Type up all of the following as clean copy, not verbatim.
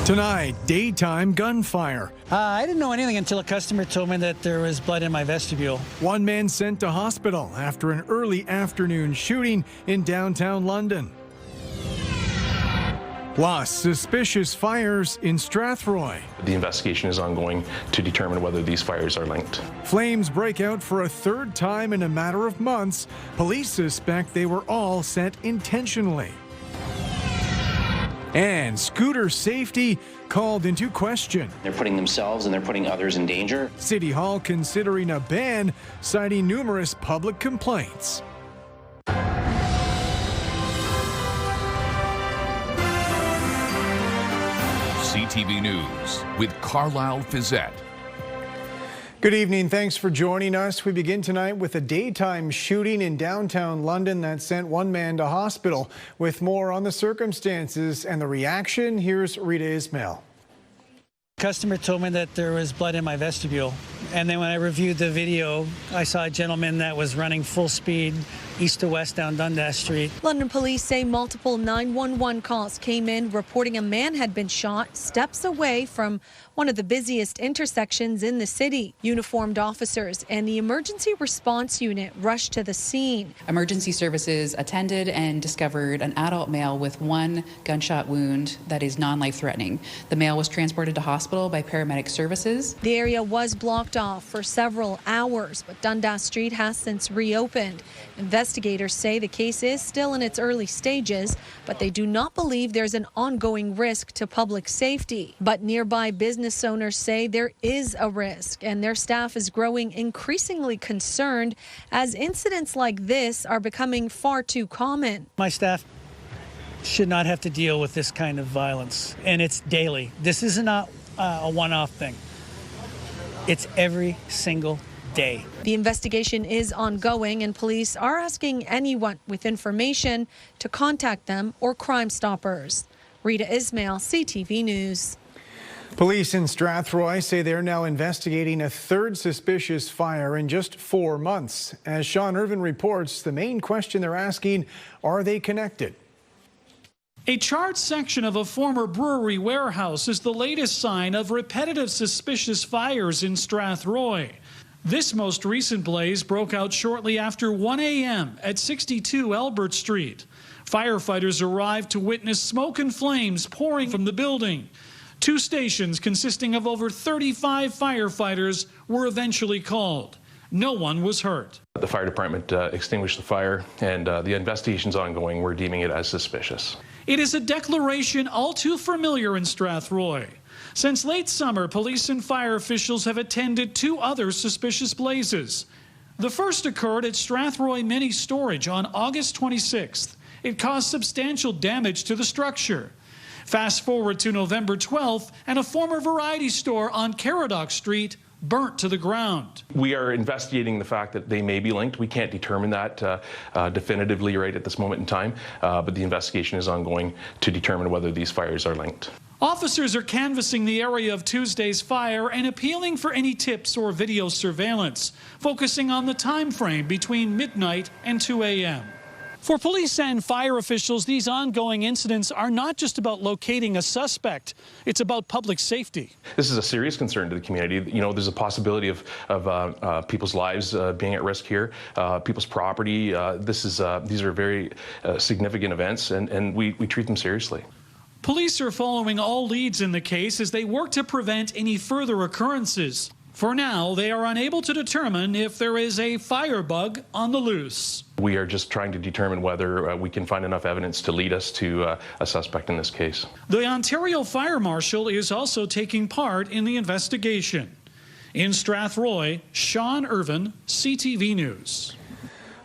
Tonight, daytime gunfire. I didn't know anything until a customer told me that there was blood in my vestibule. One man sent to hospital after an early afternoon shooting in downtown London. Plus, suspicious fires in Strathroy. The investigation is ongoing to determine whether these fires are linked. Flames break out for a third time in a matter of months. Police suspect they were all set intentionally. And scooter safety called into question. They're putting themselves and they're putting others in danger. City Hall considering a ban, citing numerous public complaints. CTV News with Carlyle Fiset. Good evening. Thanks for joining us. We begin tonight with a daytime shooting in downtown London that sent one man to hospital. With more on the circumstances and the reaction, here's Rita Ismail. Customer told me that there was blood in my vestibule. And then when I reviewed the video, I saw a gentleman that was running full speed east to west down Dundas Street. London police say multiple 911 calls came in reporting a man had been shot steps away from one of the busiest intersections in the city. Uniformed officers and the emergency response unit rushed to the scene. Emergency services attended and discovered an adult male with one gunshot wound that is non-life-threatening. The male was transported to hospital by paramedic services. The area was blocked off for several hours, but Dundas Street has since reopened. Investigators say the case is still in its early stages, but they do not believe there's an ongoing risk to public safety. But nearby business owners say there is a risk, and their staff is growing increasingly concerned as incidents like this are becoming far too common. My staff should not have to deal with this kind of violence, and it's daily. This is not a one-off thing. It's every single day. The investigation is ongoing, and police are asking anyone with information to contact them or Crime Stoppers. Rita Ismail, CTV News. Police in Strathroy say they're now investigating a third suspicious fire in just 4 months. As Sean Irvin reports, the main question they're asking, are they connected? A charred section of a former brewery warehouse is the latest sign of repetitive suspicious fires in Strathroy. This most recent blaze broke out shortly after 1 a.m. at 62 Albert Street. Firefighters arrived to witness smoke and flames pouring from the building. 2 stations consisting of over 35 firefighters were eventually called. No one was hurt. The fire department extinguished the fire, and the investigation's ongoing. We're deeming it as suspicious. It is a declaration all too familiar in Strathroy. Since late summer, police and fire officials have attended 2 other suspicious blazes. The first occurred at Strathroy Mini Storage on August 26th. It caused substantial damage to the structure. Fast forward to November 12th, and a former variety store on Caradoc Street burnt to the ground. We are investigating the fact that they may be linked. We can't determine that definitively right at this moment in time, but the investigation is ongoing to determine whether these fires are linked. Officers are canvassing the area of Tuesday's fire and appealing for any tips or video surveillance, focusing on the time frame between midnight and 2 a.m. For police and fire officials, these ongoing incidents are not just about locating a suspect. It's about public safety. This is a serious concern to the community. You know, there's a possibility of people's lives being at risk here, people's property. These are very significant events, and we treat them seriously. Police are following all leads in the case as they work to prevent any further occurrences. For now, they are unable to determine if there is a firebug on the loose. We are just trying to determine whether we can find enough evidence to lead us to a suspect in this case. The Ontario Fire Marshal is also taking part in the investigation. In Strathroy, Sean Irvin, CTV News.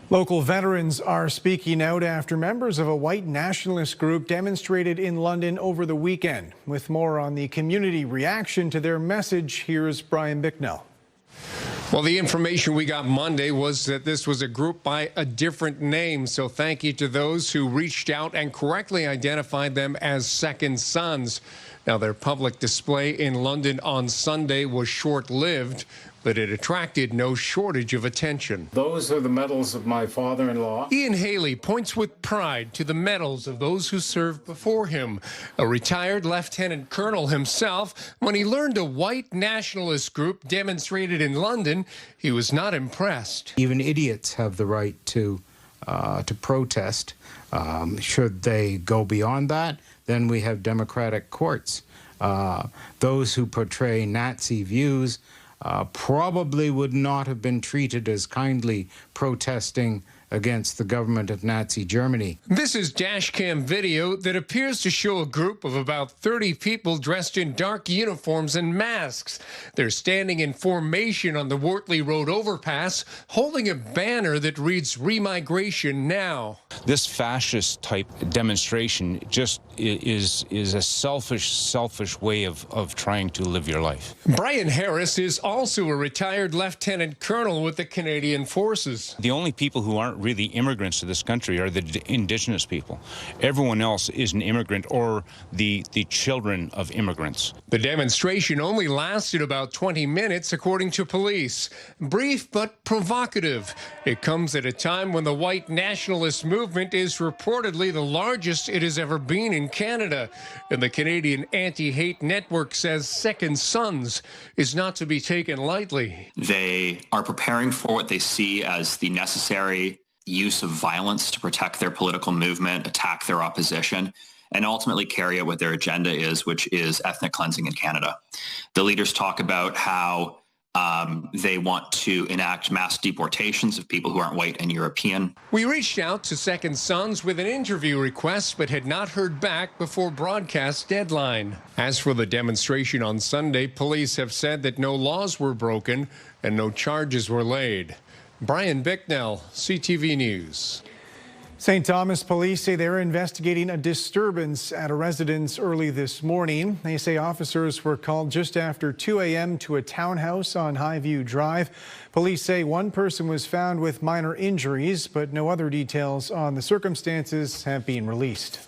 Local veterans are speaking out after members of a white nationalist group demonstrated in London over the weekend. With more on the community reaction to their message, here's Brian Bicknell. Well, the information we got Monday was that this was a group by a different name, so thank you to those who reached out and correctly identified them as Second Sons. Now, their public display in London on Sunday was short-lived, but it attracted no shortage of attention. Those are the medals of my father-in-law. Ian Haley points with pride to the medals of those who served before him. A retired lieutenant colonel himself, when he learned a white nationalist group demonstrated in London, he was not impressed. Even idiots have the right to protest. Should they go beyond that, then we have democratic courts. Those who portray Nazi views probably would not have been treated as kindly protesting against the government of Nazi Germany. This is dashcam video that appears to show a group of about 30 people dressed in dark uniforms and masks. They're standing in formation on the Wortley Road overpass, holding a banner that reads "Remigration Now." This fascist type demonstration just is a selfish way of trying to live your life. Brian Harris is also a retired lieutenant colonel with the Canadian Forces. The only people who aren't really immigrants to this country are the indigenous people. Everyone else is an immigrant or the children of immigrants. The demonstration only lasted about 20 minutes, according to police. Brief but provocative. It comes at a time when the white nationalist movement is reportedly the largest it has ever been in Canada. And the Canadian anti-hate network says Second Sons is not to be taken lightly. They are preparing for what they see as the necessary use of violence to protect their political movement, attack their opposition, and ultimately carry out what their agenda is, which is ethnic cleansing in Canada. The leaders talk about how they want to enact mass deportations of people who aren't white and European. We reached out to Second Sons with an interview request, but had not heard back before broadcast deadline. As for the demonstration on Sunday, police have said that no laws were broken and no charges were laid. Brian Bicknell, CTV News. St. Thomas police say they're investigating a disturbance at a residence early this morning. They say officers were called just after 2 a.m. to a townhouse on Highview Drive. Police say one person was found with minor injuries, but no other details on the circumstances have been released.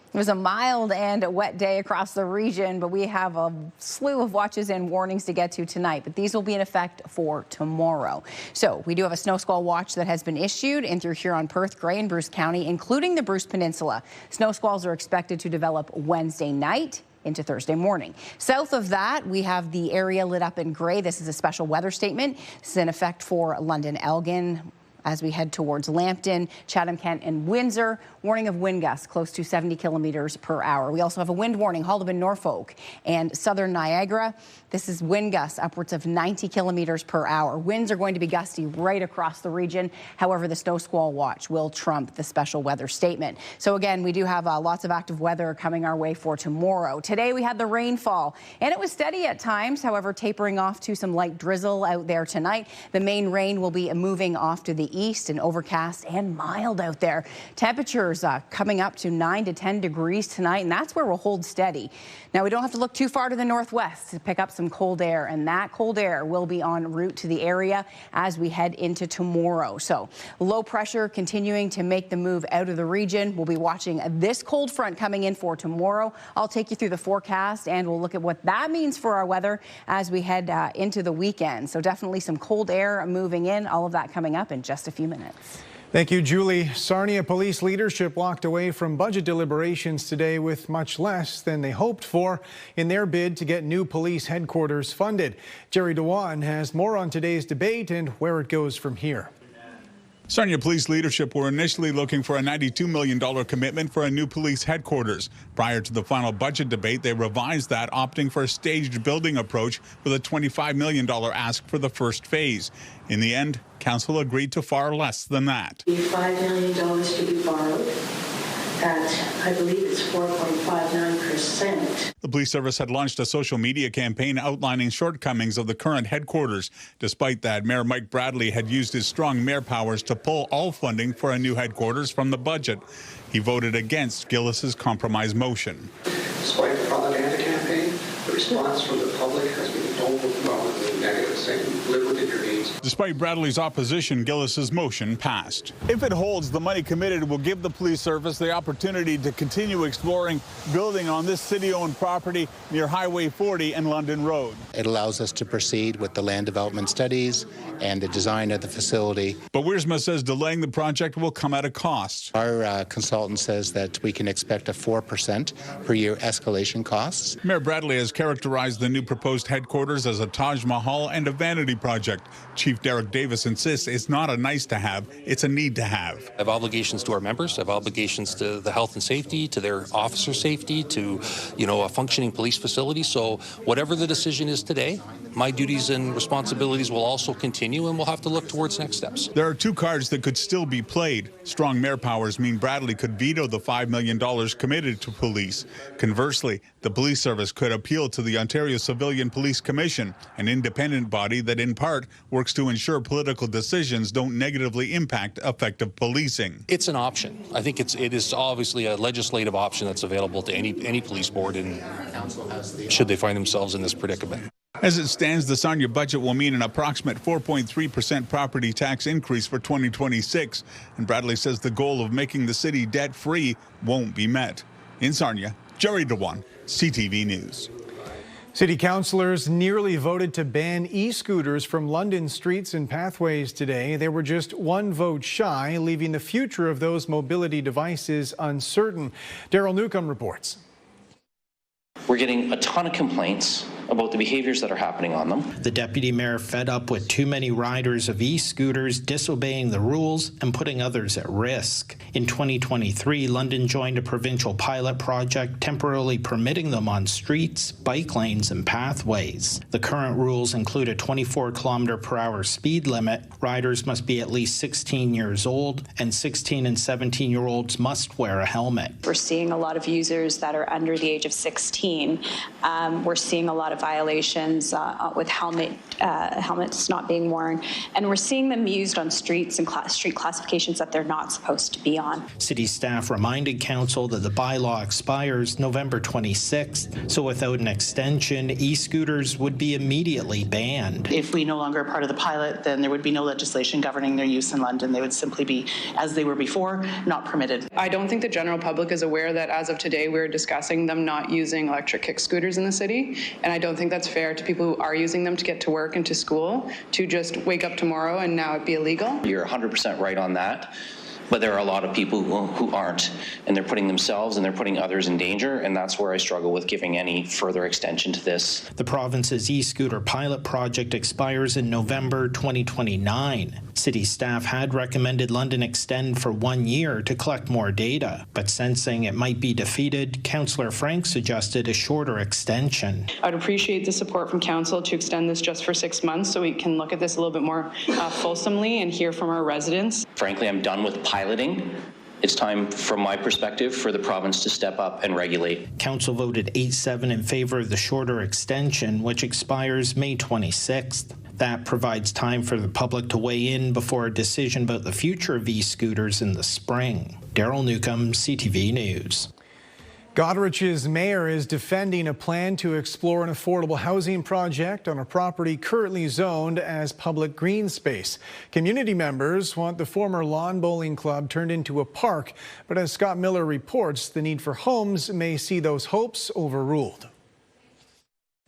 It was a mild and wet day across the region, but we have a slew of watches and warnings to get to tonight, but these will be in effect for tomorrow. So we do have a snow squall watch that has been issued in through Huron, Perth, Grey and Bruce County, including the Bruce Peninsula. Snow squalls are expected to develop Wednesday night into Thursday morning. South of that, we have the area lit up in gray. This is a special weather statement. This is in effect for London, Elgin. As we head towards Lambton, Chatham, Kent, and Windsor, warning of wind gusts close to 70 kilometers per hour. We also have a wind warning, Haldimand, Norfolk, and southern Niagara. This is wind gusts upwards of 90 kilometers per hour. Winds are going to be gusty right across the region. However, the snow squall watch will trump the special weather statement. So again, we do have lots of active weather coming our way for tomorrow. Today we had the rainfall, and it was steady at times, however, tapering off to some light drizzle out there tonight. The main rain will be moving off to the east and overcast and mild out there. Temperatures coming up to 9 to 10 degrees tonight, and that's where we'll hold steady. Now, we don't have to look too far to the northwest to pick up some cold air, and that cold air will be en route to the area as we head into tomorrow. So low pressure continuing to make the move out of the region. We'll be watching this cold front coming in for tomorrow. I'll take you through the forecast, and we'll look at what that means for our weather as we head into the weekend. So definitely some cold air moving in, all of that coming up in just a few minutes. Thank you, Julie. Sarnia police leadership walked away from budget deliberations today with much less than they hoped for in their bid to get new police headquarters funded. Jerry Dewan has more on today's debate and where it goes from here. Sarnia police leadership were initially looking for a $92 million commitment for a new police headquarters. Prior to the final budget debate, they revised that, opting for a staged building approach with a $25 million ask for the first phase. In the end, council agreed to far less than that. $5 million to be borrowed at, I believe it's 4.59%. The police service had launched a social media campaign outlining shortcomings of the current headquarters. Despite that, Mayor Mike Bradley had used his strong mayor powers to pull all funding for a new headquarters from the budget. He voted against Gillis's compromise motion. Despite the propaganda campaign, the response from the public has been overwhelmingly negative, saying live within your means. Despite Bradley's opposition, Gillis's motion passed. If it holds, the money committed will give the police service the opportunity to continue exploring building on this city-owned property near Highway 40 and London Road. It allows us to proceed with the land development studies and the design of the facility. But Wiersma says delaying the project will come at a cost. Our consultant says that we can expect a 4% per year escalation costs. Mayor Bradley has characterized the new proposed headquarters as a Taj Mahal and a vanity project. Chief Derek Davis insists it's not a nice to have, it's a need to have. I have obligations to our members, I have obligations to the health and safety, to their officer safety, to, a functioning police facility. So whatever the decision is today, my duties and responsibilities will also continue, and we'll have to look towards next steps. There are two cards that could still be played. Strong mayor powers mean Bradley could veto the $5 million committed to police. Conversely, the police service could appeal to the Ontario Civilian Police Commission, an independent body that in part works to ensure political decisions don't negatively impact effective policing. It's an option. I think it is obviously a legislative option that's available to any police board, and should they find themselves in this predicament. As it stands, the Sarnia budget will mean an approximate 4.3% property tax increase for 2026. And Bradley says the goal of making the city debt-free won't be met. In Sarnia, Jerry DeWan, CTV News. City councillors nearly voted to ban e-scooters from London streets and pathways today. They were just one vote shy, leaving the future of those mobility devices uncertain. Daryl Newcomb reports. We're getting a ton of complaints about the behaviors that are happening on them. The deputy mayor fed up with too many riders of e-scooters disobeying the rules and putting others at risk. In 2023, London joined a provincial pilot project temporarily permitting them on streets, bike lanes, and pathways. The current rules include a 24-kilometer-per-hour speed limit. Riders must be at least 16 years old, and 16 and 17-year-olds must wear a helmet. We're seeing a lot of users that are under the age of 16. We're seeing a lot of violations with helmets not being worn, and we're seeing them used on streets and street classifications that they're not supposed to be on. City staff reminded council that the bylaw expires November 26th, so without an extension, e-scooters would be immediately banned. If we no longer are part of the pilot, then there would be no legislation governing their use in London. They would simply be, as they were before, not permitted. I don't think the general public is aware that as of today, we're discussing them not using electric kick scooters in the city, and I don't think that's fair to people who are using them to get to work and to school to just wake up tomorrow and now it be illegal. You're 100% right on that. But there are a lot of people who aren't, and they're putting themselves and they're putting others in danger, and that's where I struggle with giving any further extension to this. The province's e-scooter pilot project expires in November 2029. City staff had recommended London extend for 1 year to collect more data, but sensing it might be defeated, Councillor Frank suggested a shorter extension. I'd appreciate the support from council to extend this just for 6 months so we can look at this a little bit more fulsomely and hear from our residents. Frankly, I'm done with piloting. It's time, from my perspective, for the province to step up and regulate. Council voted 8-7 in favor of the shorter extension, which expires May 26th. That provides time for the public to weigh in before a decision about the future of e-scooters in the spring. Daryl Newcomb, CTV News. Goderich's mayor is defending a plan to explore an affordable housing project on a property currently zoned as public green space. Community members want the former lawn bowling club turned into a park, but as Scott Miller reports, the need for homes may see those hopes overruled.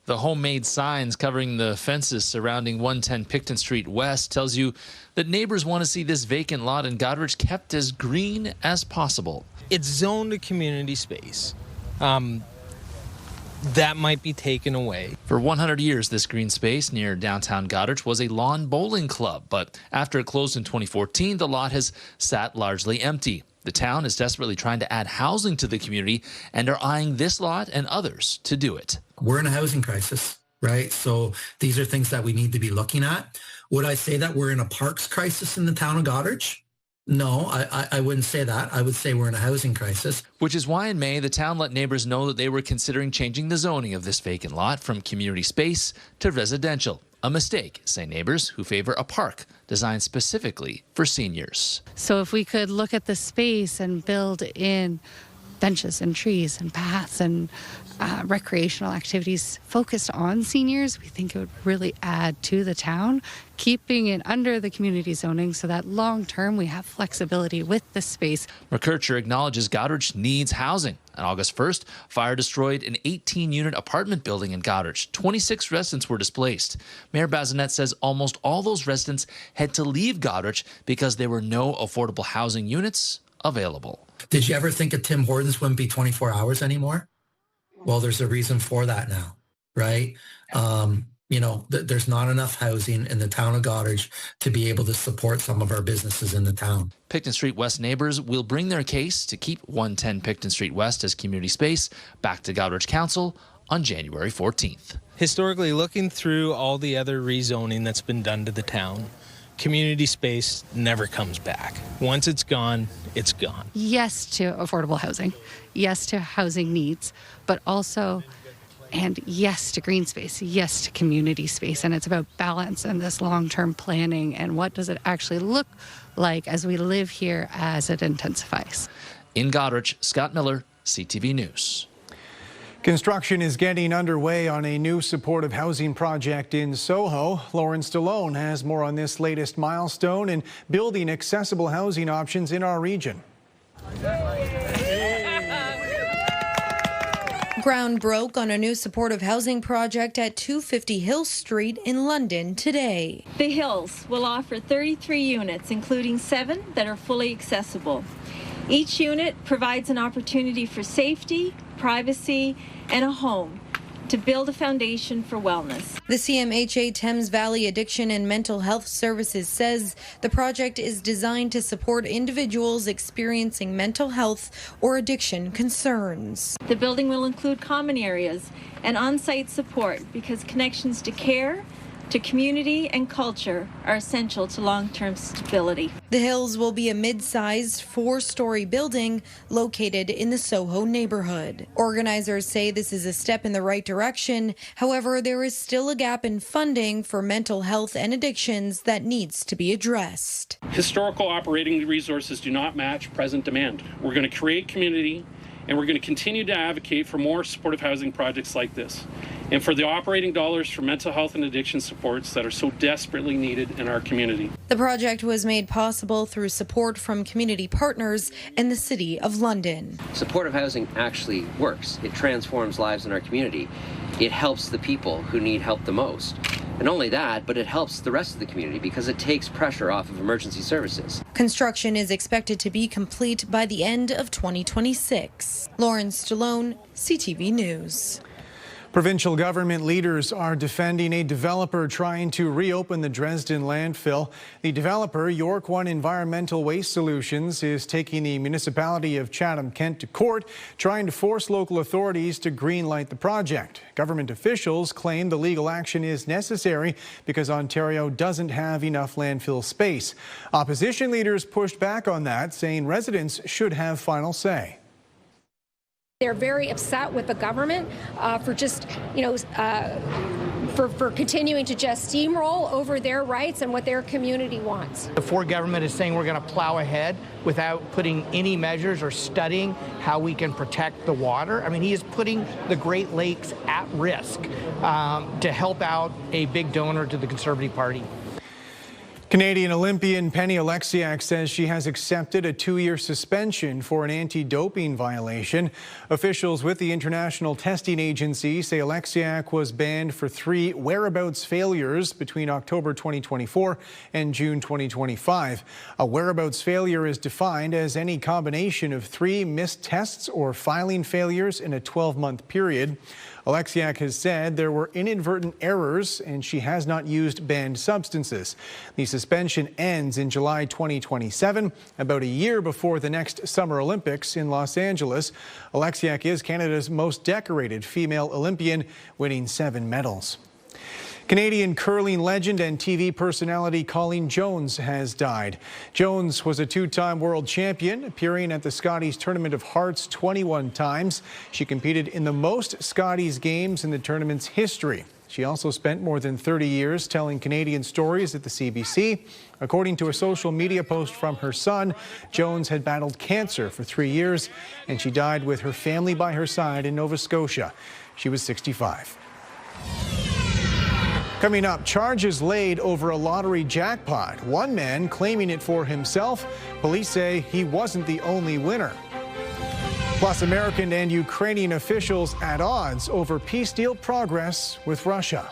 The homemade signs covering the fences surrounding 110 Picton Street West tells you that neighbors want to see this vacant lot in Goderich kept as green as possible. It's zoned a community space. That might be taken away. For 100 years, this green space near downtown Goderich was a lawn bowling club, but after it closed in 2014, the lot has sat largely empty. The town is desperately trying to add housing to the community and are eyeing this lot and others to do it. We're in a housing crisis, right? So these are things that we need to be looking at. Would I say that we're in a parks crisis in the town of Goderich? No, I wouldn't say that. I would say we're in a housing crisis. Which is why in May, the town let neighbors know that they were considering changing the zoning of this vacant lot from community space to residential. A mistake, say neighbors who favor a park designed specifically for seniors. So if we could look at the space and build in benches and trees and paths and recreational activities focused on seniors, we think it would really add to the town, keeping it under the community zoning so that long term we have flexibility with the space. McKercher acknowledges Goderich needs housing. On August 1st, fire destroyed an 18-unit apartment building in Goderich. 26 residents were displaced. Mayor Bazinet says almost all those residents had to leave Goderich because there were no affordable housing units available. Did you ever think a Tim Hortons wouldn't be 24 hours anymore? Well, there's a reason for that now, right? There's not enough housing in the town of Goderich to be able to support some of our businesses in the town. Picton Street West neighbors will bring their case to keep 110 Picton Street West as community space back to Goderich Council on January 14th. Historically, looking through all the other rezoning that's been done to the town, community space never comes back. Once it's gone, it's gone. Yes to affordable housing, yes to housing needs, but also, and yes to green space, yes to community space. And it's about balance and this long-term planning and what does it actually look like as we live here as it intensifies. In Goderich, Scott Miller, CTV News. Construction is getting underway on a new supportive housing project in Soho. Lauren Stallone has more on this latest milestone in building accessible housing options in our region. Ground broke on a new supportive housing project at 250 Hill Street in London today. The Hills will offer 33 units, including 7 that are fully accessible. Each unit provides an opportunity for safety, privacy, and a home to build a foundation for wellness. The CMHA Thames Valley Addiction and Mental Health Services says the project is designed to support individuals experiencing mental health or addiction concerns. The building will include common areas and on-site support because connections to care, to community and culture are essential to long-term stability. The Hills will be a mid-sized 4-story building located in the Soho neighborhood. Organizers say this is a step in the right direction. However, there is still a gap in funding for mental health and addictions that needs to be addressed. Historical operating resources do not match present demand. We're going to create community, and we're going to continue to advocate for more supportive housing projects like this, and for the operating dollars for mental health and addiction supports that are so desperately needed in our community. The project was made possible through support from community partners and the City of London. Supportive housing actually works. It transforms lives in our community. It helps the people who need help the most. And not only that, but it helps the rest of the community because it takes pressure off of emergency services. Construction is expected to be complete by the end of 2026. Lauren Stallone, CTV News. Provincial government leaders are defending a developer trying to reopen the Dresden landfill. The developer, York One Environmental Waste Solutions, is taking the municipality of Chatham-Kent to court, trying to force local authorities to greenlight the project. Government officials claim the legal action is necessary because Ontario doesn't have enough landfill space. Opposition leaders pushed back on that, saying residents should have final say. They're very upset with the government for just, for continuing to just steamroll over their rights and what their community wants. The Ford government is saying we're going to plow ahead without putting any measures or studying how we can protect the water. I mean, he is putting the Great Lakes at risk to help out a big donor to the Conservative Party. Canadian Olympian Penny Oleksiak says she has accepted a 2-year suspension for an anti-doping violation. Officials with the International Testing Agency say Oleksiak was banned for 3 whereabouts failures between October 2024 and June 2025. A whereabouts failure is defined as any combination of 3 missed tests or filing failures in a 12-month period. Oleksiak has said there were inadvertent errors and she has not used banned substances. The suspension ends in July 2027, about a year before the next Summer Olympics in Los Angeles. Oleksiak is Canada's most decorated female Olympian, winning 7 medals. Canadian curling legend and TV personality Colleen Jones has died. Jones was a 2-time world champion, appearing at the Scotties Tournament of Hearts 21 times. She competed in the most Scotties games in the tournament's history. She also spent more than 30 years telling Canadian stories at the CBC. According to a social media post from her son, Jones had battled cancer for 3 years, and she died with her family by her side in Nova Scotia. She was 65. Coming up, charges laid over a lottery jackpot. One man claiming it for himself. Police say he wasn't the only winner. Plus, American and Ukrainian officials at odds over peace deal progress with Russia.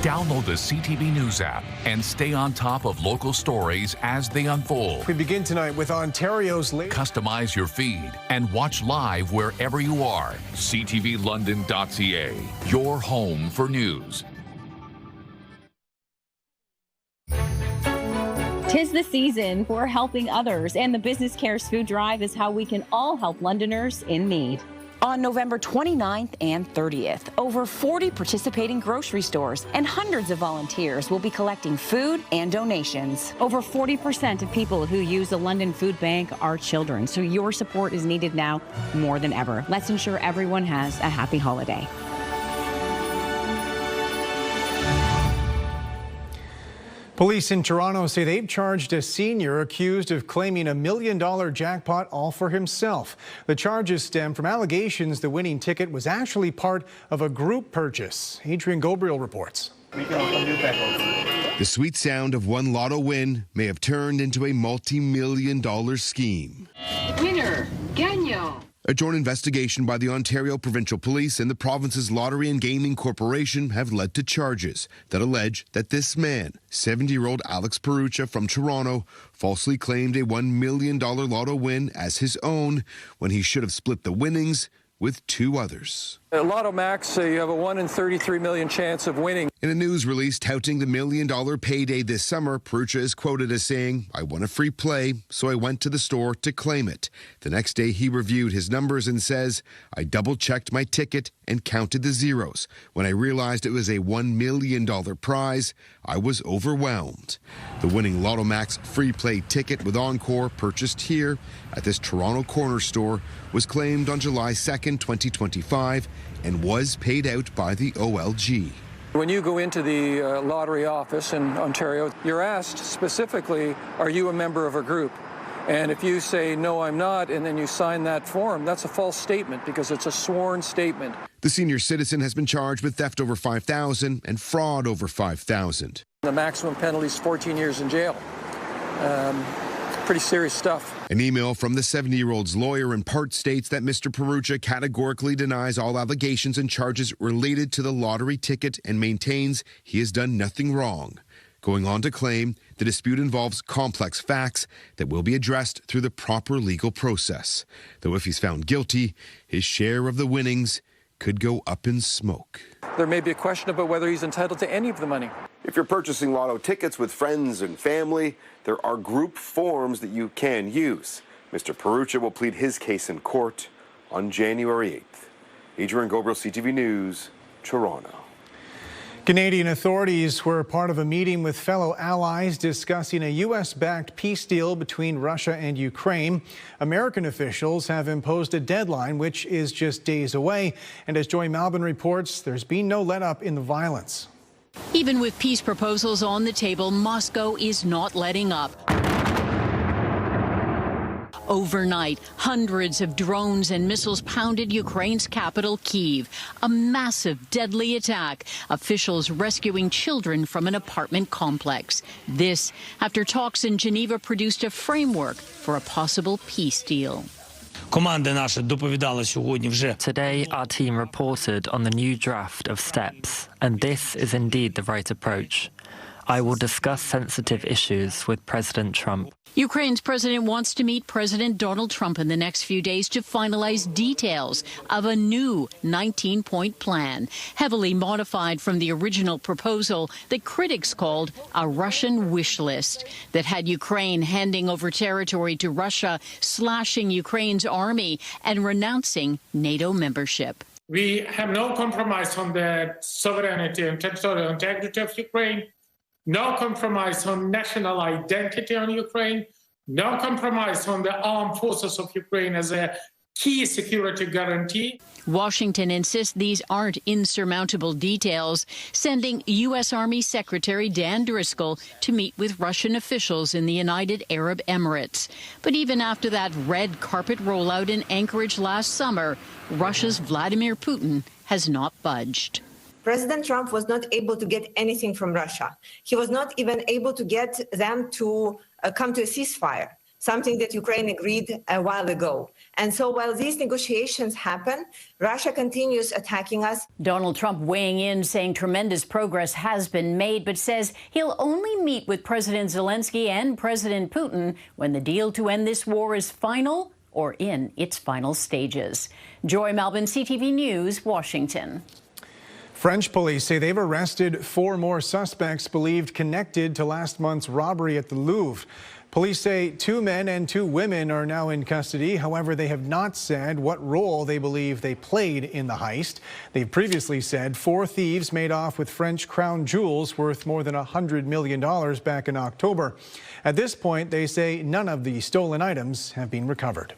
Download the CTV News app and stay on top of local stories as they unfold. We begin tonight with Ontario's Customize your feed and watch live wherever you are. CTVLondon.ca, your home for news. Tis the season for helping others, and the Business Cares Food Drive is how we can all help Londoners in need. On November 29th and 30th, over 40 participating grocery stores and hundreds of volunteers will be collecting food and donations. Over 40% of people who use the London Food Bank are children, so your support is needed now more than ever. Let's ensure everyone has a happy holiday. Police in Toronto say they've charged a senior accused of claiming $1 million jackpot all for himself. The charges stem from allegations the winning ticket was actually part of a group purchase. Adrian Goderich reports. The sweet sound of one lotto win may have turned into a multi-million-dollar scheme. Winner, Gagnon. A joint investigation by the Ontario Provincial Police and the province's Lottery and Gaming Corporation have led to charges that allege that this man, 70-year-old Alex Perucha from Toronto, falsely claimed a $1 million lotto win as his own when he should have split the winnings with two others. At Lotto Max, you have a 1 in 33 million chance of winning. In a news release touting the $1 million payday this summer, Perucha is quoted as saying, "I won a free play, so I went to the store to claim it." The next day, he reviewed his numbers and says, "I double-checked my ticket and counted the zeros. When I realized it was a $1 million prize, I was overwhelmed." The winning Lotto Max free play ticket with Encore, purchased here at this Toronto corner store, was claimed on July 2nd, 2025, and was paid out by the OLG. When you go into the lottery office in Ontario, you're asked specifically, are you a member of a group? And if you say, no, I'm not, and then you sign that form, that's a false statement because it's a sworn statement. The senior citizen has been charged with theft over $5,000 and fraud over $5,000. The maximum penalty is 14 years in jail. Pretty serious stuff. An email from the 70-year-old's lawyer in part states that Mr. Perucha categorically denies all allegations and charges related to the lottery ticket and maintains he has done nothing wrong. Going on to claim the dispute involves complex facts that will be addressed through the proper legal process. Though if he's found guilty, his share of the winnings could go up in smoke. There may be a question about whether he's entitled to any of the money. If you're purchasing lotto tickets with friends and family, there are group forms that you can use. Mr. Perucha will plead his case in court on January 8th. Adrian Goderich, CTV News, Toronto. Canadian authorities were part of a meeting with fellow allies discussing a U.S.-backed peace deal between Russia and Ukraine. American officials have imposed a deadline, which is just days away. And as Joy Malbon reports, there's been no let-up in the violence. Even with peace proposals on the table, Moscow is not letting up. Overnight, hundreds of drones and missiles pounded Ukraine's capital, Kyiv. A massive, deadly attack. Officials rescuing children from an apartment complex. This after talks in Geneva produced a framework for a possible peace deal. Today, our team reported on the new draft of steps, and this is indeed the right approach. I will discuss sensitive issues with President Trump. Ukraine's president wants to meet President Donald Trump in the next few days to finalize details of a new 19-point plan, heavily modified from the original proposal that critics called a Russian wish list that had Ukraine handing over territory to Russia, slashing Ukraine's army, and renouncing NATO membership. We have no compromise on the sovereignty and territorial integrity of Ukraine. No compromise on national identity on Ukraine, no compromise on the armed forces of Ukraine as a key security guarantee. Washington insists these aren't insurmountable details, sending U.S. Army Secretary Dan Driscoll to meet with Russian officials in the United Arab Emirates. But even after that red carpet rollout in Anchorage last summer, Russia's Vladimir Putin has not budged. President Trump was not able to get anything from Russia. He was not even able to get them to come to a ceasefire, something that Ukraine agreed a while ago. And so while these negotiations happen, Russia continues attacking us. Donald Trump weighing in, saying tremendous progress has been made, but says he'll only meet with President Zelensky and President Putin when the deal to end this war is final or in its final stages. Joy Malbin, CTV News, Washington. French police say they've arrested 4 more suspects believed connected to last month's robbery at the Louvre. Police say 2 men and 2 women are now in custody. However, they have not said what role they believe they played in the heist. They've previously said 4 thieves made off with French crown jewels worth more than $100 million back in October. At this point, they say none of the stolen items have been recovered.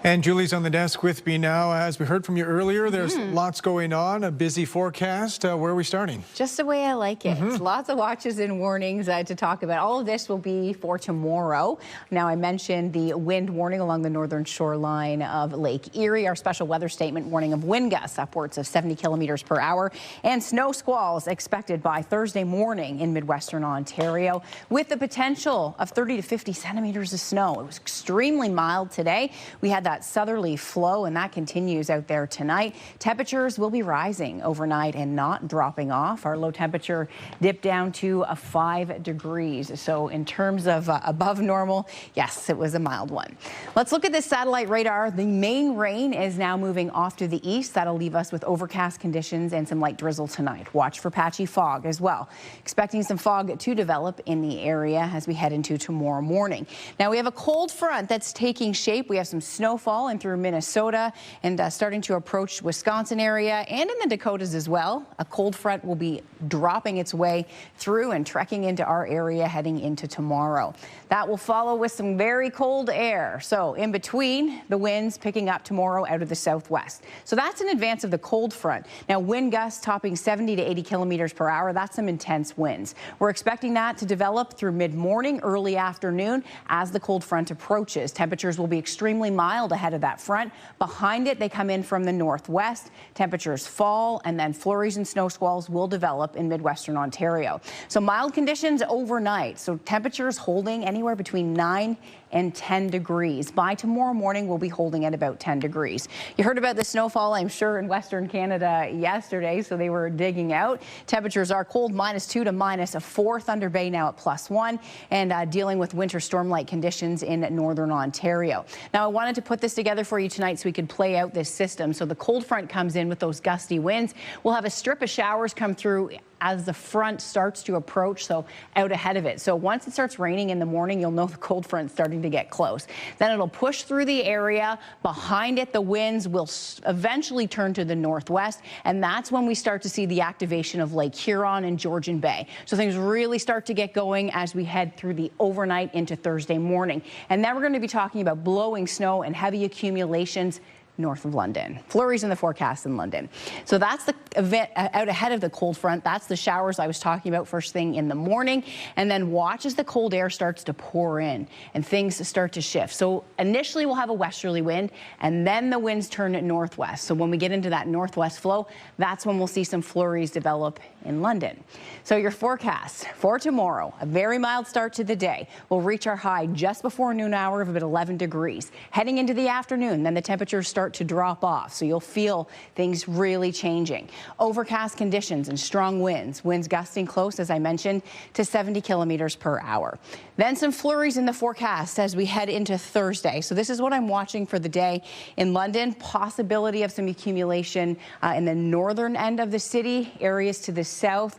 And Julie's on the desk with me now. As we heard from you earlier, there's lots going on, a busy forecast. Where are we starting? Just the way I like it. Lots of watches and warnings to talk about. All of this will be for tomorrow. Now, I mentioned the wind warning along the northern shoreline of Lake Erie. Our special weather statement warning of wind gusts upwards of 70 kilometers per hour and snow squalls expected by Thursday morning in Midwestern Ontario with the potential of 30 to 50 centimeters of snow. It was extremely mild today. We had that southerly flow, and that continues out there tonight. Temperatures will be rising overnight and not dropping off. Our low temperature dipped down to 5 degrees. So in terms of above normal, yes, it was a mild one. Let's look at this satellite radar. The main rain is now moving off to the east. That'll leave us with overcast conditions and some light drizzle tonight. Watch for patchy fog as well. Expecting some fog to develop in the area as we head into tomorrow morning. Now, we have a cold front that's taking shape. We have some snowfall and through Minnesota and starting to approach Wisconsin area and in the Dakotas as well. A cold front will be dropping its way through and trekking into our area heading into tomorrow. That will follow with some very cold air. So in between, the winds picking up tomorrow out of the southwest. So that's in advance of the cold front. Now, wind gusts topping 70 to 80 kilometers per hour. That's some intense winds. We're expecting that to develop through mid-morning, early afternoon as the cold front approaches. Temperatures will be extremely mild ahead of that front. Behind it, they come in from the northwest. Temperatures fall, and then flurries and snow squalls will develop in Midwestern Ontario. So mild conditions overnight. So temperatures holding anywhere between 9 and 10 degrees. By tomorrow morning, we'll be holding at about 10 degrees. You heard about the snowfall, I'm sure, in Western Canada yesterday, so they were digging out. Temperatures are cold, -2 to -4. Thunder Bay now at +1, and dealing with winter storm-like conditions in northern Ontario. Now, I wanted to put this together for you tonight so we could play out this system. So the cold front comes in with those gusty winds. We'll have a strip of showers come through as the front starts to approach, so out ahead of it. So once it starts raining in the morning, you'll know the cold front's starting to get close. Then it'll push through the area. Behind it, the winds will eventually turn to the northwest, and that's when we start to see the activation of Lake Huron and Georgian Bay. So things really start to get going as we head through the overnight into Thursday morning. And then we're going to be talking about blowing snow and heavy accumulations north of London. Flurries in the forecast in London. So that's the event out ahead of the cold front. That's the showers I was talking about first thing in the morning. And then watch as the cold air starts to pour in and things start to shift. So initially we'll have a westerly wind, and then the winds turn northwest. So when we get into that northwest flow, that's when we'll see some flurries develop in London. So your forecast for tomorrow, a very mild start to the day. We'll reach our high just before noon hour of about 11 degrees. Heading into the afternoon, then the temperatures start to drop off, so you'll feel things really changing. Overcast conditions and strong winds gusting close, as I mentioned, to 70 kilometers per hour. Then some flurries in the forecast as we head into Thursday. So this is what I'm watching for the day in London. Possibility of some accumulation in the northern end of the city, areas to the south.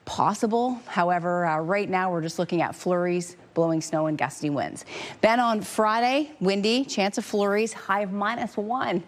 Possible. However, right now we're just looking at flurries, blowing snow and gusty winds. Then on Friday, windy, chance of flurries, high of -1.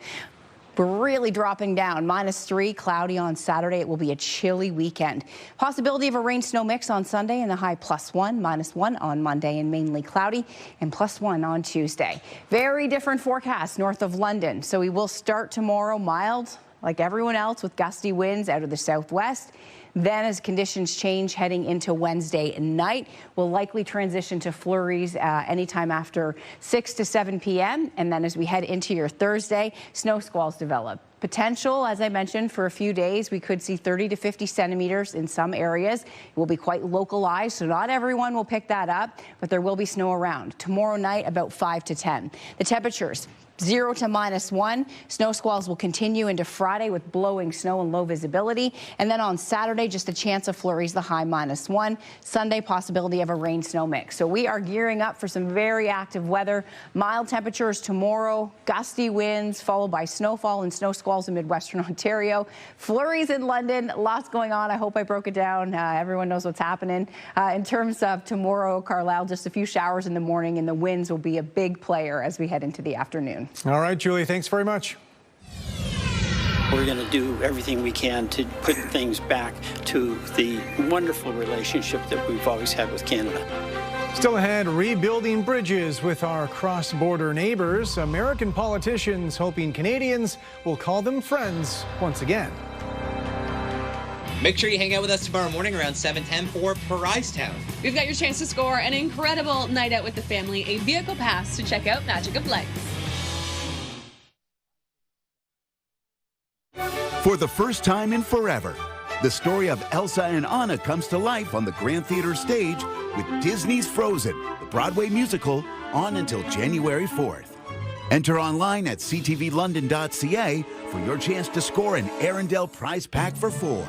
We're really dropping down. -3, cloudy on Saturday. It will be a chilly weekend. Possibility of a rain-snow mix on Sunday and the high +1, -1 on Monday and mainly cloudy, and +1 on Tuesday. Very different forecast north of London. So we will start tomorrow mild, like everyone else, with gusty winds out of the southwest. Then as conditions change heading into Wednesday night, we'll likely transition to flurries anytime after 6 to 7 p.m. And then as we head into your Thursday, snow squalls develop. Potential, as I mentioned, for a few days, we could see 30 to 50 centimeters in some areas. It will be quite localized, so not everyone will pick that up, but there will be snow around. Tomorrow night, about 5 to 10. The temperatures, 0 to -1. Snow squalls will continue into Friday with blowing snow and low visibility. And then on Saturday, just a chance of flurries, the high -1. Sunday, possibility of a rain-snow mix. So we are gearing up for some very active weather. Mild temperatures tomorrow, gusty winds, followed by snowfall and snow squalls in Midwestern Ontario. Flurries in London, lots going on. I hope I broke it down. Everyone knows what's happening. In terms of tomorrow, Carlyle, just a few showers in the morning, and the winds will be a big player as we head into the afternoon. All right, Julie, thanks very much. We're going to do everything we can to put things back to the wonderful relationship that we've always had with Canada. Still ahead, rebuilding bridges with our cross-border neighbors. American politicians hoping Canadians will call them friends once again. Make sure you hang out with us tomorrow morning around 7:10 for Paricetown. We've got your chance to score an incredible night out with the family, a vehicle pass to check out Magic of Lights. For the first time in forever, the story of Elsa and Anna comes to life on the Grand Theater stage with Disney's Frozen, the Broadway musical, on until January 4th. Enter online at ctvlondon.ca for your chance to score an Arundel prize pack for 4.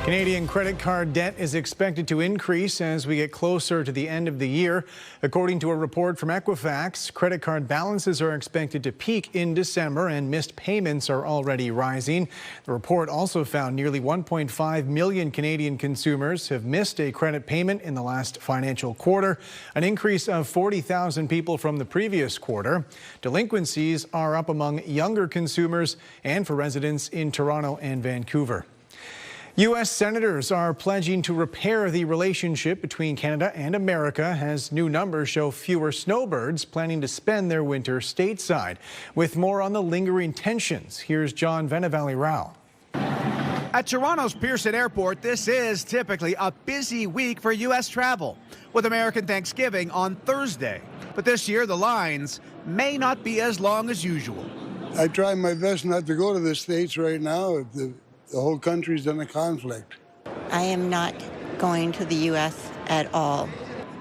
Canadian credit card debt is expected to increase as we get closer to the end of the year. According to a report from Equifax, credit card balances are expected to peak in December and missed payments are already rising. The report also found nearly 1.5 million Canadian consumers have missed a credit payment in the last financial quarter, an increase of 40,000 people from the previous quarter. Delinquencies are up among younger consumers and for residents in Toronto and Vancouver. U.S. senators are pledging to repair the relationship between Canada and America as new numbers show fewer snowbirds planning to spend their winter stateside. With more on the lingering tensions, here's John Venevalley-Rao. At Toronto's Pearson Airport, this is typically a busy week for U.S. travel, with American Thanksgiving on Thursday. But this year, the lines may not be as long as usual. I try my best not to go to the States right now. The whole country's in a conflict. I am not going to the U.S. at all.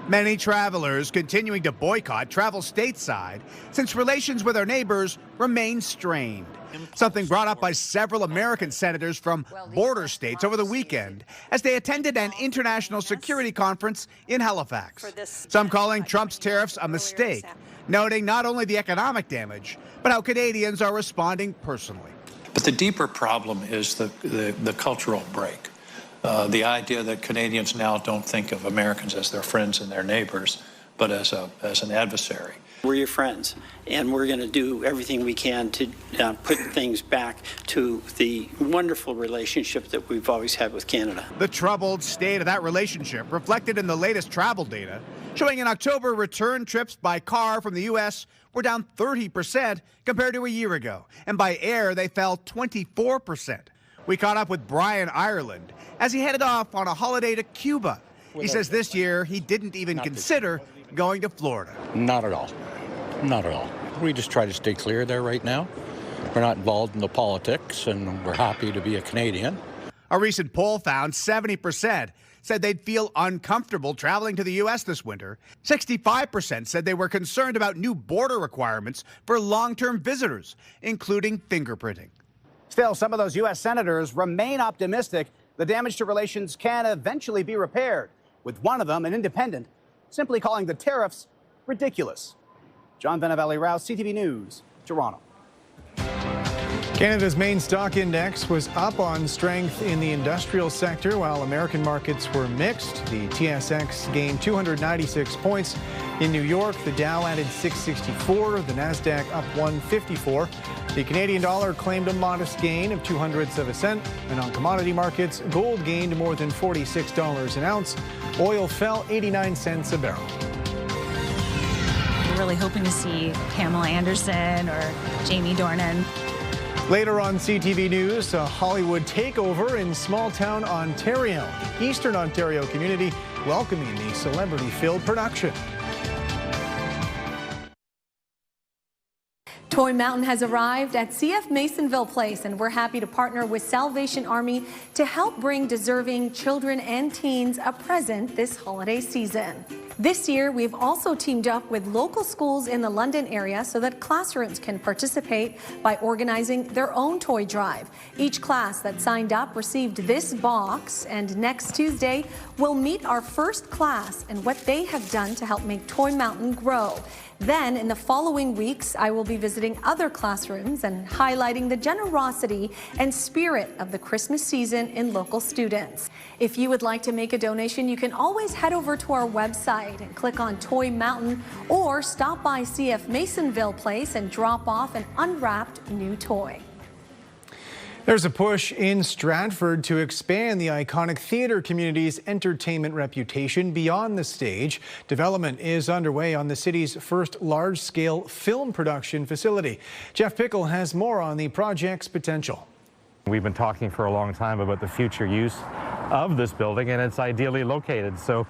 Many travelers continuing to boycott travel stateside since relations with our neighbors remain strained. Something brought up by several American senators from border states over the weekend as they attended an international security conference in Halifax. Some calling Trump's tariffs a mistake, noting not only the economic damage, but how Canadians are responding personally. But the deeper problem is the cultural break. The idea that Canadians now don't think of Americans as their friends and their neighbors, but as an adversary. We're your friends, and we're going to do everything we can to put things back to the wonderful relationship that we've always had with Canada. The troubled state of that relationship reflected in the latest travel data, showing in October return trips by car from the U.S. were down 30% compared to a year ago, and by air they fell 24%. We caught up with Brian Ireland as he headed off on a holiday to Cuba. He says this year he didn't even consider going to Florida. Not at all. Not at all. We just try to stay clear there right now. We're not involved in the politics, and we're happy to be a Canadian. A recent poll found 70% said they'd feel uncomfortable traveling to the U.S. this winter. 65% said they were concerned about new border requirements for long-term visitors, including fingerprinting. Still, some of those U.S. senators remain optimistic the damage to relations can eventually be repaired, with one of them, an independent, simply calling the tariffs ridiculous. John Venevalley-Rao, CTV News, Toronto. Canada's main stock index was up on strength in the industrial sector, while American markets were mixed. The TSX gained 296 points. In New York, the Dow added 664, the Nasdaq up 154. The Canadian dollar claimed a modest gain of 0.02 cents. And on commodity markets, gold gained more than $46 an ounce. Oil fell 89 cents a barrel. We're really hoping to see Pamela Anderson or Jamie Dornan. Later on CTV News, a Hollywood takeover in small-town Ontario. Eastern Ontario community welcoming the celebrity-filled production. Toy Mountain has arrived at CF Masonville Place, and we're happy to partner with Salvation Army to help bring deserving children and teens a present this holiday season. This year, we've also teamed up with local schools in the London area so that classrooms can participate by organizing their own toy drive. Each class that signed up received this box, and next Tuesday, we'll meet our first class and what they have done to help make Toy Mountain grow. Then, in the following weeks, I will be visiting other classrooms and highlighting the generosity and spirit of the Christmas season in local students. If you would like to make a donation, you can always head over to our website and click on Toy Mountain, or stop by CF Masonville Place and drop off an unwrapped new toy. There's a push in Stratford to expand the iconic theatre community's entertainment reputation beyond the stage. Development is underway on the city's first large-scale film production facility. Jeff Pickle has more on the project's potential. We've been talking for a long time about the future use of this building, and it's ideally located, so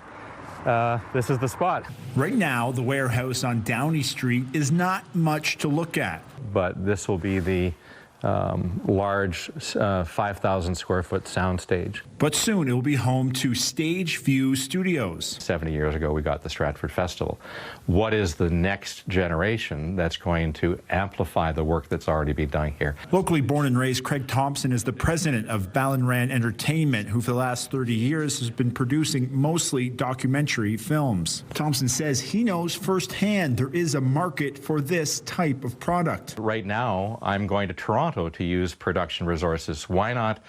this is the spot. Right now, the warehouse on Downey Street is not much to look at. But this will be the large 5,000 square foot soundstage. But soon it will be home to Stage View Studios. 70 years ago, we got the Stratford Festival. What is the next generation that's going to amplify the work that's already been done here? Locally born and raised, Craig Thompson is the president of Ballinran Entertainment, who for the last 30 years has been producing mostly documentary films. Thompson says he knows firsthand there is a market for this type of product. Right now, I'm going to Toronto to use production resources. Why not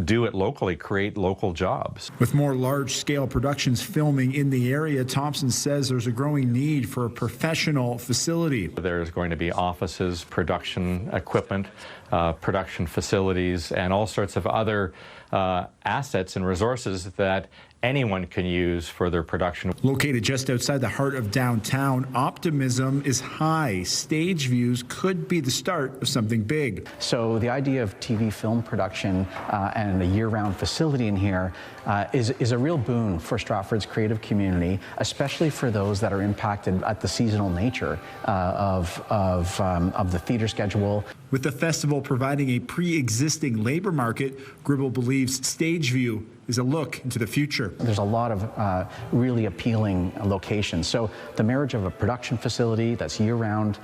do it locally, create local jobs? With more large-scale productions filming in the area, Thompson says there's a growing need for a professional facility. There's going to be offices, production equipment, production facilities, and all sorts of other assets and resources that anyone can use for their production. Located just outside the heart of downtown, optimism is high. Stage Views could be the start of something big. So the idea of TV film production and a year-round facility in here is a real boon for Stratford's creative community, especially for those that are impacted at the seasonal nature of the theater schedule. With the festival providing a pre-existing labor market, Gribble believes Stage View is a look into the future. There's a lot of really appealing locations. So the marriage of a production facility that's year-round,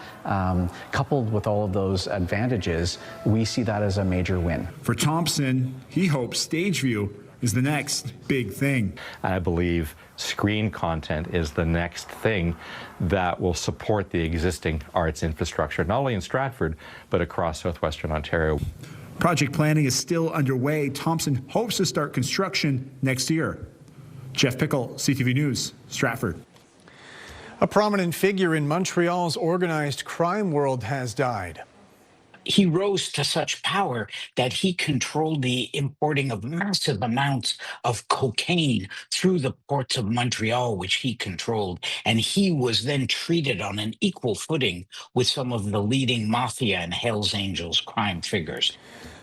coupled with all of those advantages, we see that as a major win. For Thompson, he hopes Stage View is the next big thing. I believe screen content is the next thing that will support the existing arts infrastructure, not only in Stratford, but across southwestern Ontario. Project planning is still underway. Thompson hopes to start construction next year. Jeff Pickle, CTV News, Stratford. A prominent figure in Montreal's organized crime world has died. He rose to such power that he controlled the importing of massive amounts of cocaine through the ports of Montreal, which he controlled. And he was then treated on an equal footing with some of the leading mafia and Hells Angels crime figures.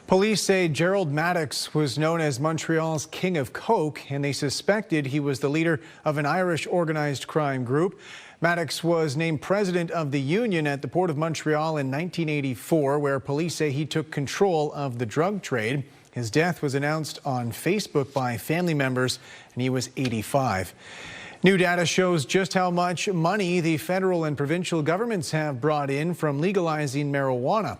Police say Gerald Maddox was known as Montreal's King of Coke, and they suspected he was the leader of an Irish organized crime group. Maddox was named president of the union at the Port of Montreal in 1984, where police say he took control of the drug trade. His death was announced on Facebook by family members, and he was 85. New data shows just how much money the federal and provincial governments have brought in from legalizing marijuana.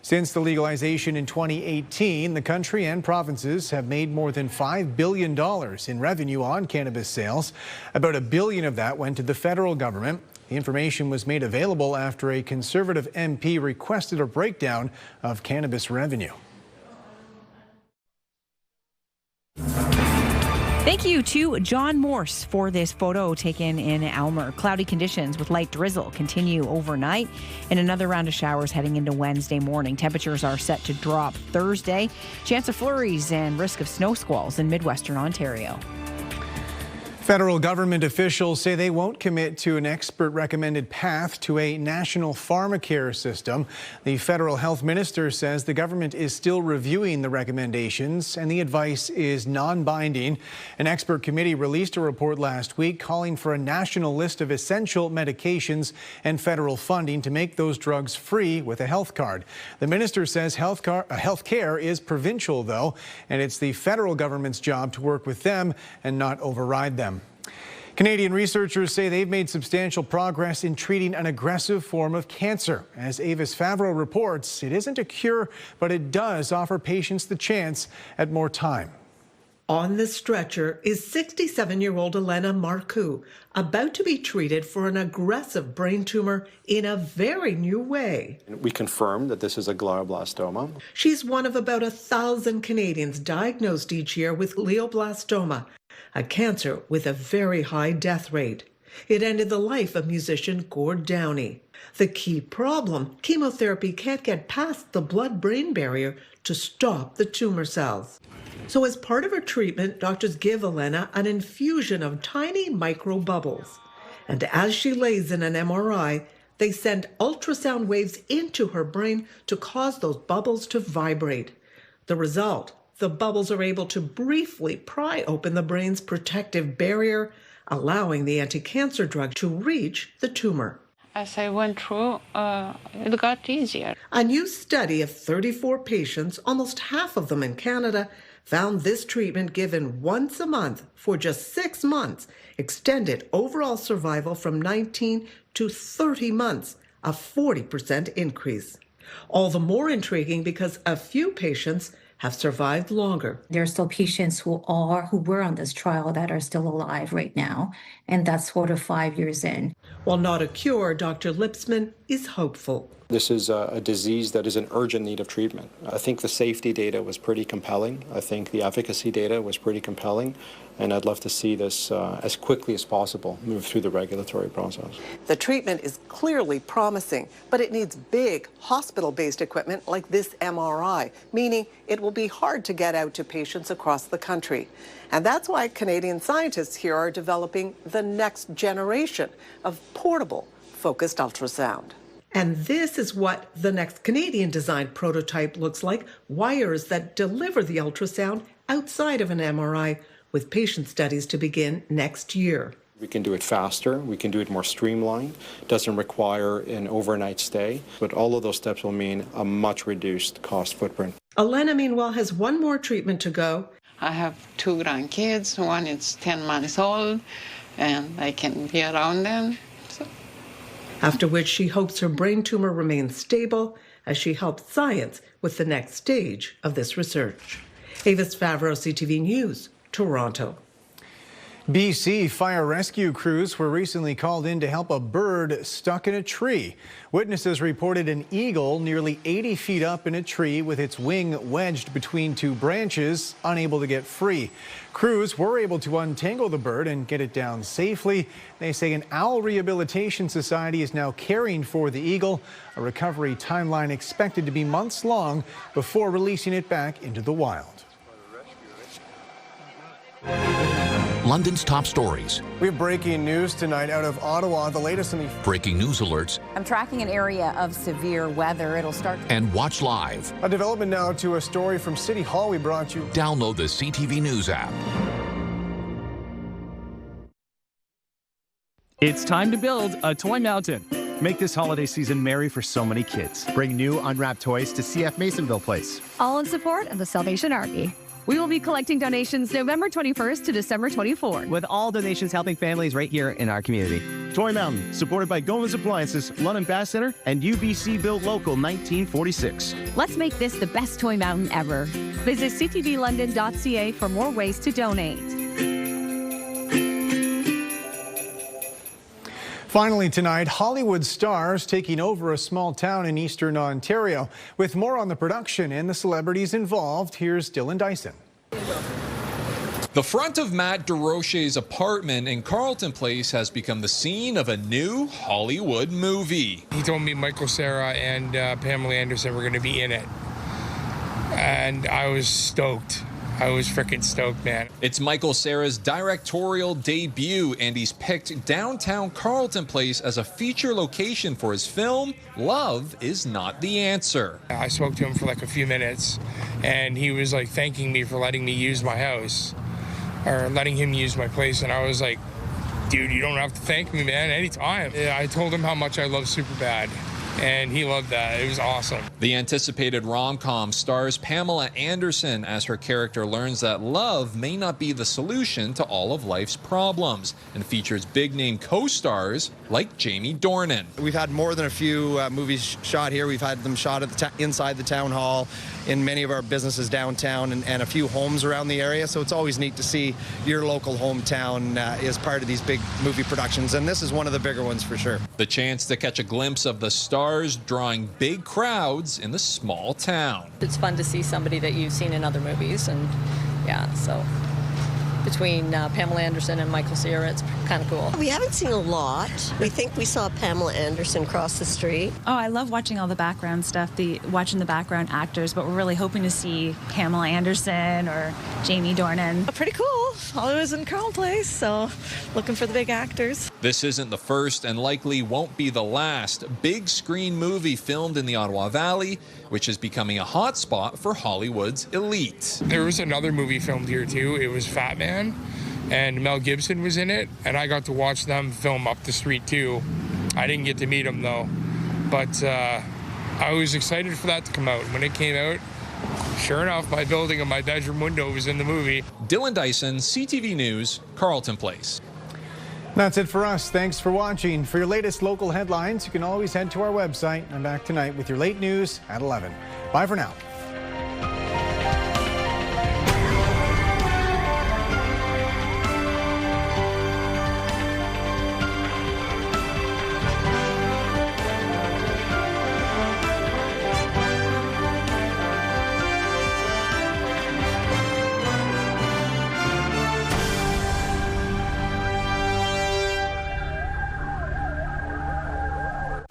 Since the legalization in 2018, the country and provinces have made more than $5 billion in revenue on cannabis sales. About $1 billion of that went to the federal government. The information was made available after a Conservative MP requested a breakdown of cannabis revenue. Thank you to John Morse for this photo taken in Aylmer. Cloudy conditions with light drizzle continue overnight and another round of showers heading into Wednesday morning. Temperatures are set to drop Thursday. Chance of flurries and risk of snow squalls in Midwestern Ontario. Federal government officials say they won't commit to an expert-recommended path to a national Pharmacare system. The federal health minister says the government is still reviewing the recommendations and the advice is non-binding. An expert committee released a report last week calling for a national list of essential medications and federal funding to make those drugs free with a health card. The minister says health care is provincial, though, and it's the federal government's job to work with them and not override them. Canadian researchers say they've made substantial progress in treating an aggressive form of cancer. As Avis Favreau reports, it isn't a cure, but it does offer patients the chance at more time. On the stretcher is 67-year-old Elena Marcoux, about to be treated for an aggressive brain tumor in a very new way. We confirm that this is a glioblastoma. She's one of about 1,000 Canadians diagnosed each year with glioblastoma, a cancer with a very high death rate. It ended the life of musician Gord Downie. The key problem, chemotherapy can't get past the blood-brain barrier to stop the tumor cells. So as part of her treatment, doctors give Elena an infusion of tiny microbubbles. And as she lays in an MRI, they send ultrasound waves into her brain to cause those bubbles to vibrate. The result, the bubbles are able to briefly pry open the brain's protective barrier, allowing the anti-cancer drug to reach the tumor. As I went through, it got easier. A new study of 34 patients, almost half of them in Canada, found this treatment given once a month for just 6 months extended overall survival from 19 to 30 months, a 40% increase. All the more intriguing because a few patients have survived longer. There are still patients who were on this trial that are still alive right now, and that's 4 to 5 years in. While not a cure, Dr. Lipsman is hopeful. This is a disease that is in urgent need of treatment. I think the safety data was pretty compelling. I think the efficacy data was pretty compelling. And I'd love to see this as quickly as possible move through the regulatory process. The treatment is clearly promising, but it needs big hospital-based equipment like this MRI, meaning it will be hard to get out to patients across the country. And that's why Canadian scientists here are developing the next generation of portable focused ultrasound. And this is what the next Canadian-designed prototype looks like, wires that deliver the ultrasound outside of an MRI, with patient studies to begin next year. We can do it faster, we can do it more streamlined, doesn't require an overnight stay, but all of those steps will mean a much reduced cost footprint. Elena, meanwhile, has one more treatment to go. I have 2 grandkids, one is 10 months old, and I can be around them. After which she hopes her brain tumor remains stable as she helps science with the next stage of this research. Avis Favreau, CTV News, Toronto. BC fire rescue crews were recently called in to help a bird stuck in a tree. Witnesses reported an eagle nearly 80 feet up in a tree with its wing wedged between 2 branches, unable to get free. Crews were able to untangle the bird and get it down safely. They say an owl rehabilitation society is now caring for the eagle, a recovery timeline expected to be months long before releasing it back into the wild. London's top stories. We have breaking news tonight out of Ottawa. The latest in the breaking news alerts. I'm tracking an area of severe weather. It'll start. And watch live. A development now to a story from City Hall we brought you. Download the CTV News app. It's time to build a toy mountain. Make this holiday season merry for so many kids. Bring new unwrapped toys to CF Masonville Place. All in support of the Salvation Army. We will be collecting donations November 21st to December 24th. With all donations helping families right here in our community. Toy Mountain, supported by Gomez Appliances, London Bass Center, and UBC Built Local 1946. Let's make this the best toy mountain ever. Visit ctvlondon.ca for more ways to donate. Finally tonight, Hollywood stars taking over a small town in eastern Ontario. With more on the production and the celebrities involved, here's Dylan Dyson. The front of Matt DeRoche's apartment in Carleton Place has become the scene of a new Hollywood movie. He told me Michael Cera and Pamela Anderson were going to be in it, and I was stoked. I was freaking stoked, man. It's Michael Cera's directorial debut, and he's picked downtown Carleton Place as a feature location for his film, Love Is Not the Answer. I spoke to him for like a few minutes, and he was like thanking me for letting me use my house, or letting him use my place, and I was like, dude, you don't have to thank me, man, anytime. I told him how much I love Superbad, and he loved that. It was awesome. The anticipated rom-com stars Pamela Anderson as her character learns that love may not be the solution to all of life's problems, and features big-name co-stars like Jamie Dornan. We've had more than a few movies shot here. We've had them shot at inside the town hall, in many of our businesses downtown, and a few homes around the area. So it's always neat to see your local hometown as part of these big movie productions, and this is one of the bigger ones for sure. The chance to catch a glimpse of the stars drawing big crowds in the small town. It's fun to see somebody that you've seen in other movies, and yeah, so between Pamela Anderson and Michael Cera, it's kind of cool. We haven't seen a lot. We think we saw Pamela Anderson cross the street. Oh, I love watching all the background stuff, watching the background actors, but we're really hoping to see Pamela Anderson or Jamie Dornan. Pretty cool. Hollywood's in Carleton Place, so looking for the big actors. This isn't the first and likely won't be the last big screen movie filmed in the Ottawa Valley, which is becoming a hot spot for Hollywood's elite. There was another movie filmed here too. It was Fat Man, and Mel Gibson was in it, and I got to watch them film up the street too. I didn't get to meet him though, but I was excited for that to come out. When it came out, sure enough, my building and my bedroom window was in the movie. Dylan Dyson, CTV News, Carleton Place. That's it for us. Thanks for watching. For your latest local headlines, you can always head to our website. I'm back tonight with your late news at 11. Bye for now.